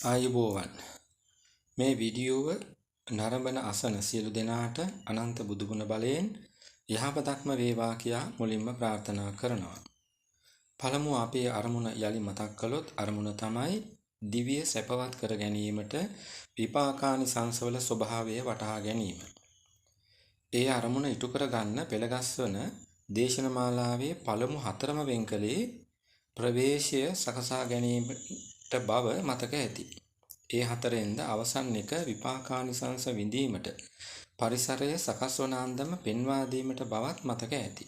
ආයුබෝවන් මේ වීඩියෝව නරඹන අසන සියලු දෙනාට අනන්ත බුදුගුණ බලයෙන් යහපතක්ම වේවා කියා මුලින්ම ප්‍රාර්ථනා කරනවා. පළමුව අපේ අරමුණ යලි මතක් කළොත් අරමුණ තමයි දිව්‍ය සැපවත් කර ගැනීමට විපාකානිසංසවල ස්වභාවය වටහා ගැනීම. ඒ අරමුණ ඉටු කර ගන්න පෙළගස්වන දේශනමාලාවේ පළමු හතරම වෙන් කළේ ප්‍රවේශය සකසා ගැනීමට බව මතක ඇති. ඒ හතරෙන්ද අවසන් එක විපාකානිසංස විඳීමට පරිසරය සකස් වන අන්දම පෙන්වා දීමට බවත් මතක ඇති.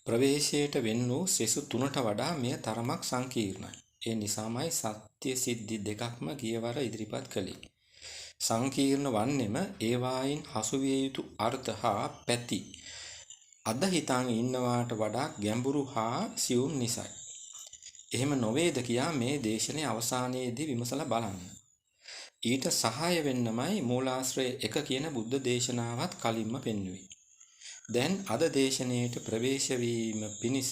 ප්‍රවේශයට වෙන් වූ සෙසු තුනට වඩා මෙය තරමක් සංකීර්ණයි. ඒ නිසාමයි සත්‍ය සිද්ධි දෙකක්ම ගියවර ඉදිරිපත් කළේ. සංකීර්ණ වන්නෙම ඒවායින් හසුවිය යුතු අර්ථ හා පැති අද හිතන් ඉන්නවාට වඩා ගැඹුරු හා සියුම් නිසයි. එහෙම නොවේද කියා මේ දේශනේ අවසානයේදී විමසලා බලන්න. ඊට සහාය වෙන්නමයි මූලාශ්‍රය 1 කියන බුද්ධ දේශනාවත් කලින්ම පෙන්වුවේ. දැන් අද දේශනාවට ප්‍රවේශ වීම පිණිස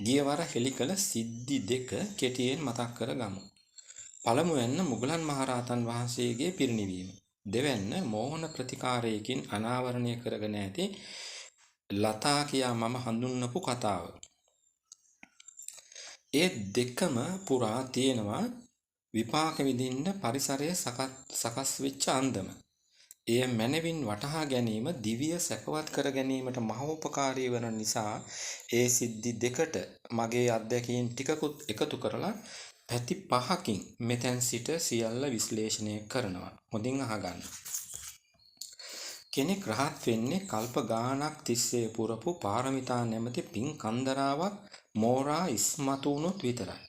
ගියවර හෙළි කළ සිද්ධි දෙක කෙටියෙන් මතක් කරගමු. පළමුවෙන්න මුගලන් මහරහතන් වහන්සේගේ පිරිනිවීම. දෙවැන්න මෝහන ප්‍රතිකාරයකින් අනාවරණය කරගෙන ඇති ලතා කියා මම හඳුන්වපු කතාව. ඒ දෙකම පුරා තියෙනවා විපාක විඳින්න පරිසරය සකස් වෙච්ච අන්දම. එය මනවින් වටහා ගැනීම දිව්‍ය සැපවත් කර ගැනීමට මහෝපකාරී වන නිසා ඒ සිද්ධි දෙකට මගේ අත්දැකීම් ටිකකුත් එකතු කරලා පැති 5කින් මෙතෙන් සිට සියල්ල විශ්ලේෂණය කරනවා. හොඳින් අහගන්න. කෙනෙක් රහත් වෙන්නේ කල්ප ගාණක් තිස්සේ පුරපු පාරමිතා නැමැති පින් කන්දරාවක් මෝරා ඉස්මතු වුණොත් විතරයි.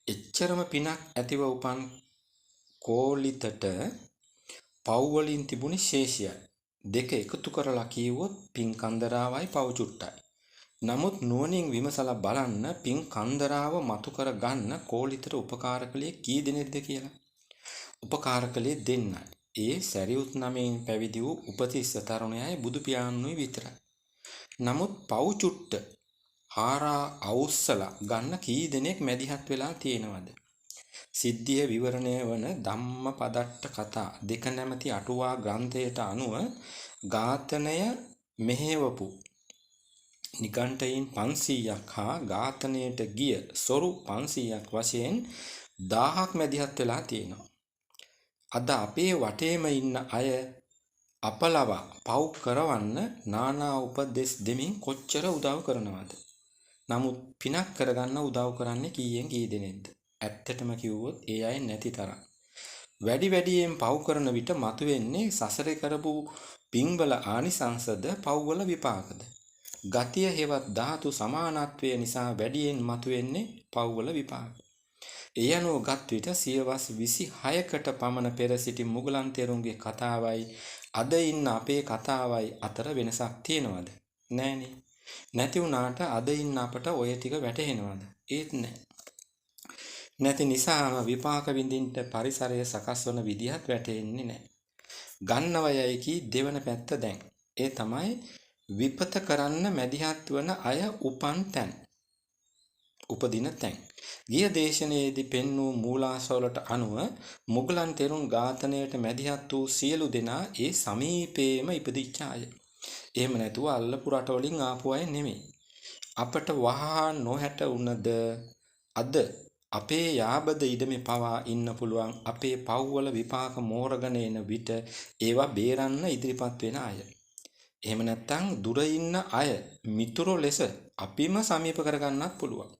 එච්චරම පිනක් ඇතිව උපන් කෝලිතට පව් වලින් තිබුණේ ශේෂයයි. දෙක එකතු කරලා කියවොත් පින් කන්දරාවයි පව් චුට්ටයි. නමුත් නුවණින් විමසලා බලන්න පින් කන්දරාව මතු කර ගන්න කෝලිතට උපකාර කළේ කී දෙනෙක්ද කියලා. උපකාර කළේ දෙන්නයි. ඒ සැරියුත් නමෙන් පැවිදි වූ උපතිස්ස තරුණයයි බුදු පියාණනුයි විතරයි. නමුත් පව් චුට්ට හාරා අවුස්සලා ගන්න කී දෙනෙක් මැදිහත් වෙලා තියෙනවද? සිද්ධිය විවරණය වන ධම්මපදට්ට කතා දෙක නැමැති අටුවා ග්‍රන්ථයට අනුව ඝාතනය මෙහෙවපු නිගණ්ඨයින් 500ක් හා ඝාතනයට ගිය සොරු 500ක් වශයෙන් 1000ක් මැදිහත් වෙලා තියෙනවා. අද අපේ වටේම ඉන්න අය අපලවා පව් කරවන්න නානා උපදෙස් දෙමින් කොච්චර උදව් කරනවද? නමුත් පිනක් කරගන්න උදව් කරන්නේ කීයෙන් කී දෙනෙක්ද? ඇත්තටම කිව්වොත් ඒ අය නැති තරම්. වැඩියෙන් පව් කරන විට මතුවෙන්නේ සසරේ කරපු පින්වල ආනිසංසද පව්වල විපාකද? ගතිය හේවත් ධාතු සමානත්වය නිසා වැඩියෙන් මතුවෙන්නේ පව්වල විපාක. ඒ අනුව ගත් විට සියවස් 26කට පමණ පෙර සිටි මුගලන් තෙරුන්ගේ කතාවයි අද ඉන්න අපේ කතාවයි අතර වෙනසක් තියෙනවද? නෑනේ. නැති වුණාට අද ඉන්න අපට ඔය ටික වැටහෙනවද? ඒත් නෑ. නැති නිසාම විපාක විඳින්න පරිසරය සකස් වන විදිහත් වැටෙන්නේ නෑ. ගන්නවයයි කී දෙවන පැත්ත දැන්. ඒ තමයි විපත කරන්න මැදිහත් වන අය උපන් තැන්. උපදින තැන්. ගිය දේශනාවේදී පෙන් වූ මූලාශ්‍රවලට අනුව මුගලන් තෙරුන් ඝාතනයට මැදිහත් වූ සියලු දෙනා ඒ සමීපයේම ඉපදිච්ච අය. එහෙම නැතුව අල්ලපු රටවලින් ආපු අය නෙමෙයි. අපට වහා නොහැට වුණද අද අපේ යාබද ඉඩමේ පවා ඉන්න පුළුවන් අපේ පව්වල විපාක මෝරගෙන එන විට ඒවා බේරන්න ඉදිරිපත් වෙන අය. එහෙම නැත්නම් දුර ඉන්න අය මිතුරු ලෙස අපිම සමීප කරගන්නත් පුළුවන්.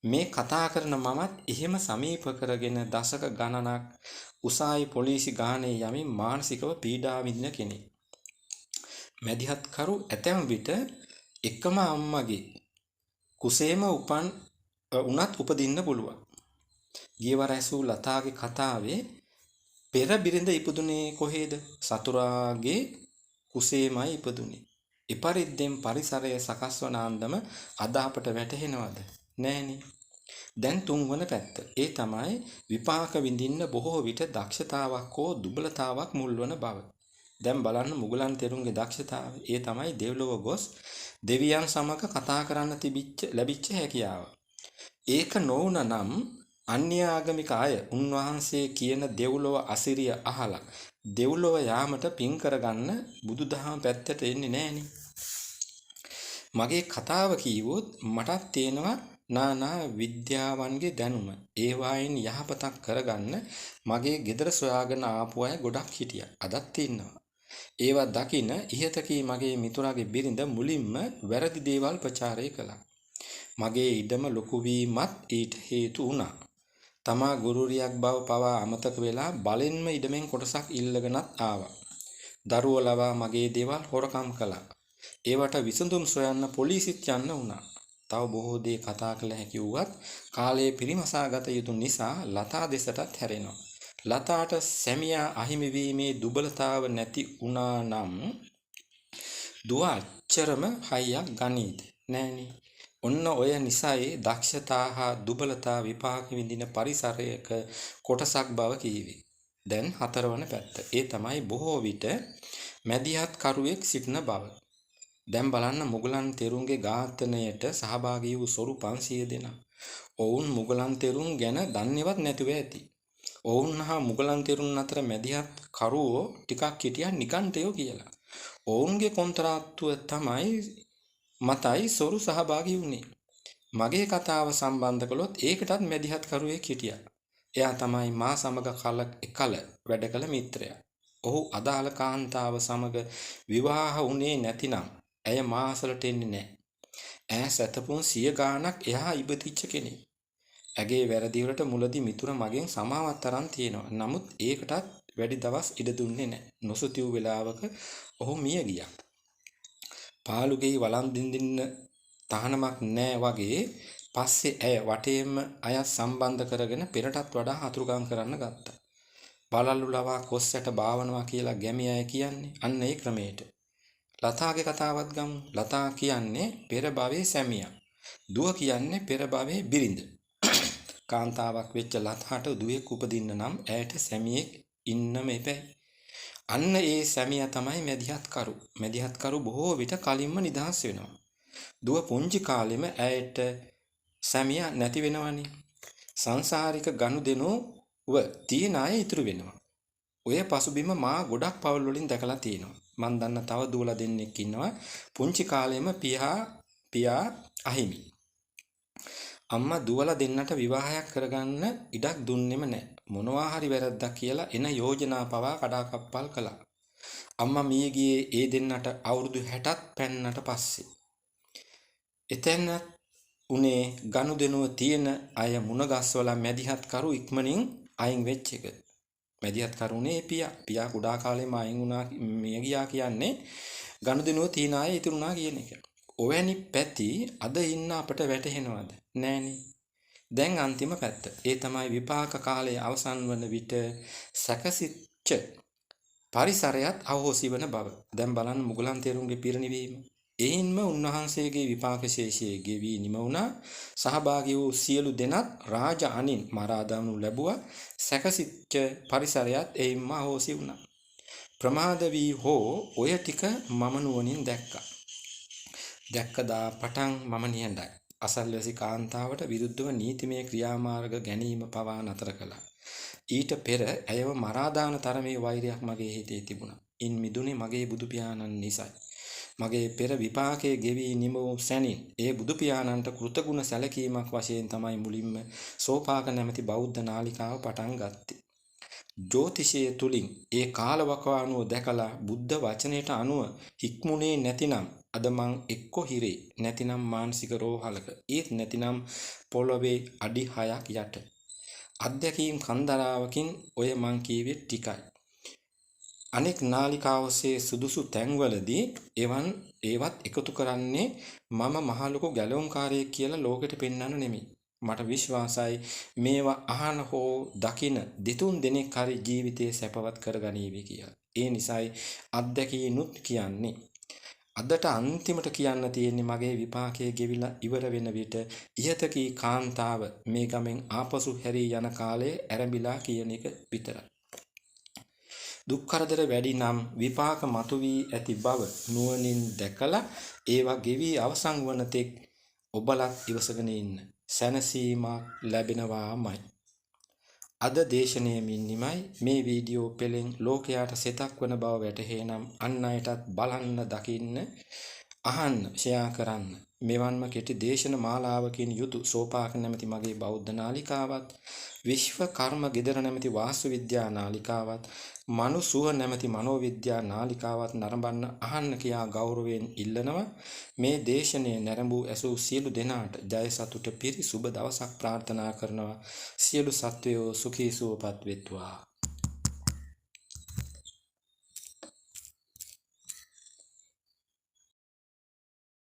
මේ කතා කරන මමත් එහෙම සමීප කරගෙන දශක ගණනක් උසාවි පොලිසි ගානේ යමින් මානසිකව පීඩා විඳින කෙනෙක්. මැදිහත් කරු ඇතැම් විට එකම අම්මගේ කුසේම උනත් උපදින්න පුළුවන්. ගියවර ඇසූ ලතාගේ කතාවේ පෙර බිරිඳ ඉපදුනේ කොහේද? සතුරාගේ කුසේමයි ඉපදුනේ. එපරිද්දෙන් පරිසරය සකස් වන අන්දම අද අපට වැටහෙනවද? නෑනේ. දැන් තුන්වන පැත්ත. ඒ තමයි විපාක විඳින්න බොහෝ විට දක්ෂතාවක් හෝ දුබලතාවක් මුල් වන බව. දැන් බලන්න මුගලන් තෙරුන්ගේ දක්ෂතාවය. ඒ තමයි දෙව්ලොව ගොස් දෙවියන් සමග කතා කරන්න ලැබිච්ච හැකියාව. ඒක නොවුන නම් අන්‍ය ආගමික අය උන්වහන්සේ කියන දෙව්ලොව අසිරිය අහලා දෙව්ලොව යාමට පින් කරගන්න බුදුදහම පැත්තට එන්නේ නැහනේ. මගේ කතාව කීවොත් මටත් තේනවා නානා විද්‍යාවන්ගේ දැනුම. ඒ වයින් යහපතක් කරගන්න මගේ ගෙදර සොයාගෙන ආපු අය ගොඩක් හිටියා. අදත් ඉන්නවා. ඒවා දකින ඉහත කී මගේ මිතුරාගේ බිරිඳ මුලින්ම වැරදි දේවල් ප්‍රචාරය කළා. මගේ ඉඩම ලොකු වීමත් ඊට හේතු වුණා. තමා ගුරුරියක් බව පවා අමතක වෙලා බලෙන්ම ඉඩමෙන් කොටසක් ඉල්ලගෙනත් ආවා. දරුවෝ ලවා මගේ දේවල් හොරකම් කළා. ඒවට විසඳුම් සොයන්න පොලිසියට යන්න වුණා. තව බොහෝ දේ කතා කළ හැකි වුවත් කාලයේ පිරිමසාගත යුතු නිසා ලතා දෙසටත් හැරෙනවා. ලතාට සැමියා අහිමි වීමේ දුබලතාව නැති වුණා නම් දුව අච්චරම හයියක් ගනීද? නෑනේ. ඔන්න ඔය නිසයි දක්ෂතා හා දුබලතා විපාක විඳින පරිසරයක කොටසක් බව කීවේ. දැන් හතරවන පැත්ත. ඒ තමයි බොහෝ විට මැදිහත් කරුවෙක් සිටින බව. දැන් බලන්න මුගලන් තෙරුන්ගේ ඝාතනයට සහභාගී වූ සොරු 500 දෙනා. ඔවුන් මුගලන් තෙරුන් ගැන දන්නේවත් නැතුව ඇති. ඔවුන් හා මුගලන් තෙරුන් අතර මැදිහත් කරුවෝ ටිකක් හිටියා නිකන්ටයෝ කියලා. ඔවුන්ගේ කොන්ත්‍රාත්තුව තමයි මතයි සොරු සහභාගී වුණේ. මගේ කතාව සම්බන්ධ කළොත් ඒකටත් මැදිහත් කරුවෙක් හිටියා. එයා තමයි මා සමග එකල වැඩ කළ මිත්‍රයා. ඔහු අදාළ කාන්තාව සමග විවාහ වුණේ නැතිනම් ඇය මා අසලට එන්නේ නැහැ. ඈ සතපුන් 100 ගාණක් එහා ඉබතිච්ච කෙනෙක්. ඇගේ වැරදි වලට මුලදී මිතුර මගෙන් සමාවක් තරම් තියෙනවා. නමුත් ඒකටත් වැඩි දවස් ඉඩ දුන්නේ නැහැ. නොසුතිව් වෙලාවක ඔහු මිය ගියා. පාළුගේ වළං දින්දින්න තහනමක් නැහැ වගේ පස්සේ ඇය වටේම අය සම්බන්ධ කරගෙන පෙරටත් වඩා හතුරුකම් කරන්න ගත්තා. බලල්ලු ලවා කොස්සට බාවනවා කියලා ගැමි අය කියන්නේ අන්න ඒ ක්‍රමයට. ලතාගේ කතාවත් ගමු. ලතා කියන්නේ පෙර භවයේ සැමියා. දුව කියන්නේ පෙර භවයේ බිරිඳ. කාන්තාවක් වෙච්ච ලතාට දුවෙක් උපදින්න නම් ඇයට සැමියෙක් ඉන්නම එපැයි. අන්න ඒ සැමියා තමයි මැදිහත් කරු. මැදිහත් කරු බොහෝ විට කලින්ම නිදහස් වෙනවා. දුව පුංචි කාලෙම ඇයට සැමියා නැති වෙනවනේ. සංසාරික ගනුදෙනුව තියෙන අය ඉතුරු වෙනවා. ඔය පසුබිම මා ගොඩක් පවුල් වලින් දැකලා තියෙනවා. මන් දන්න තව දුවලා දෙන්නෙක් ඉන්නවා. පුංචි කාලෙම පියා අහිමි. අම්මා දුවලා දෙන්නට විවාහයක් කරගන්න ඉඩක් දුන්නෙම නැහැ. මොනවා හරි වැරද්දක් කියලා එන යෝජනා පවා කඩාකප්පල් කළා. අම්මා මිය ගියේ ඒ දෙන්නට අවුරුදු 60ක් පැන්නට පස්සේ. එතන උනේ ගනුදෙනුව තියෙන අය මුණ ගස්වලා මැදිහත් කරු ඉක්මනින් අයින් වෙච්ච එක. මැදිහත් කරුනේ පියා කුඩා කාලේම අයින් වුණා මිය ගියා කියන්නේ ගනුදෙනුව තියෙන අය ඉතුරුනා කියන එක. ඔවැනි පැති අද ඉන්න අපට වැටහෙනවද? නෑනේ. දැන් අන්තිම පැත්ත. ඒ තමයි විපාක කාලයේ අවසන් වන විට සැකසිච්ච පරිසරයත් අහෝසි වන බව. දැන් බලන්න මුගලන් තෙරුන්ගේ පිරිනිවීම. එයින්ම උන්වහන්සේගේ විපාක ශේෂයේ ගෙවි නිම වුණා. සහභාගී වූ සියලු දෙනත් රාජ අනින් මරා දමනු ලැබුවා. සැකසිච්ච පරිසරයත් එයින්ම අහෝසි වුණා. ප්‍රමාද වී හෝ ඔය ටික මම නුවණින් දැක්කා. දැක්කදා පටන් මම නිහඬයි. අසල්වැසි කාන්තාවට විරුද්ධව නීතිමය ක්‍රියාමාර්ග ගැනීම පවා නතර කළා. ඊට පෙර ඇයව මරා දාන තරමේ වෛරයක් මගේ හිතේ තිබුණා. ඉන් මිදුනේ මගේ බුදු පියාණන් නිසයි. මගේ පෙර විපාකයේ ගෙවි නිම වූ සැනින් ඒ බුදු පියාණන්ට කෘතගුණ සැලකීමක් වශයෙන් තමයි මුලින්ම සෝපාක නැමැති බෞද්ධ නාලිකාව පටන් ගත්තේ. ජ්‍යොතිෂයේ තුලින් ඒ කාලවකවානුව දැකලා බුද්ධ වචනයට අනුව හික්මුනේ නැතිනම් අද මං එක්ක හිරේ නැතිනම් මානසික රෝහලක ඒත් නැතිනම් පොළොවේ අඩි 6ක් යට. අධ්‍යක්ීම් කන්දරාවකින් ඔය මං කීවේ ටිකයි. අනෙක් නාලිකාවසේ සුදුසු තැන්වලදී ඒවත් එකතු කරන්නේ මම මහ ලොකු ගැලවුම්කාරයෙක් කියලා ලෝකෙට පෙන්වන්න නෙමෙයි. මට විශ්වාසයි මේවා අහන හෝ දකින දෙතුන් දෙනෙක් හරි ජීවිතේ සැපවත් කරගනීවි කියලා. ඒ නිසායි අධ්‍යක්ීනුත් කියන්නේ. අදට අන්තිමට කියන්න තියෙන්නේ මගේ විපාකයේ ගෙවිලා ඉවර වෙන විට ඉහතකී කාන්තාව මේ ගමෙන් ආපසු හැරී යන කාලයේ ඇරඹිලා කියන එක විතරයි. දුක් කරදර වැඩි නම් විපාක මතුවී ඇති බව නුවණින් දැකලා ඒවා ගෙවි අවසන් වන තෙක් ඔබලත් ඉවසගෙන ඉන්න. සැනසීමක් ලැබෙනවාමයි. අද දේශනයමින් නිමයි මේ වීඩියෝ පෙළෙන් ලෝකයාට සෙතක් වන බව වැටහේ නම් අන් අයටත් බලන්න දකින්න අහන්න ෂෙයා කරන්න. මෙවන්ම කෙටි දේශන මාලාවකින් යුතු සෝපාක නැමැති මගේ බෞද්ධ නාලිකාවත් විශ්ව කර්ම ගෙදර නැමැති වාස්තු විද්‍යා නාලිකාවත් මනුසුව නැමැති මනෝවිද්‍යා නාලිකාවත් නරඹන්න අහන්න කියා ගෞරවයෙන් ඉල්ලනවා. මේ දේශනය නැරඹූ ඇසූ සියලු දෙනාට ජය සතුට පිරි සුබ දවසක් ප්‍රාර්ථනා කරනවා. සියලු සත්වයෝ සුඛී සුවපත් වෙත්වා.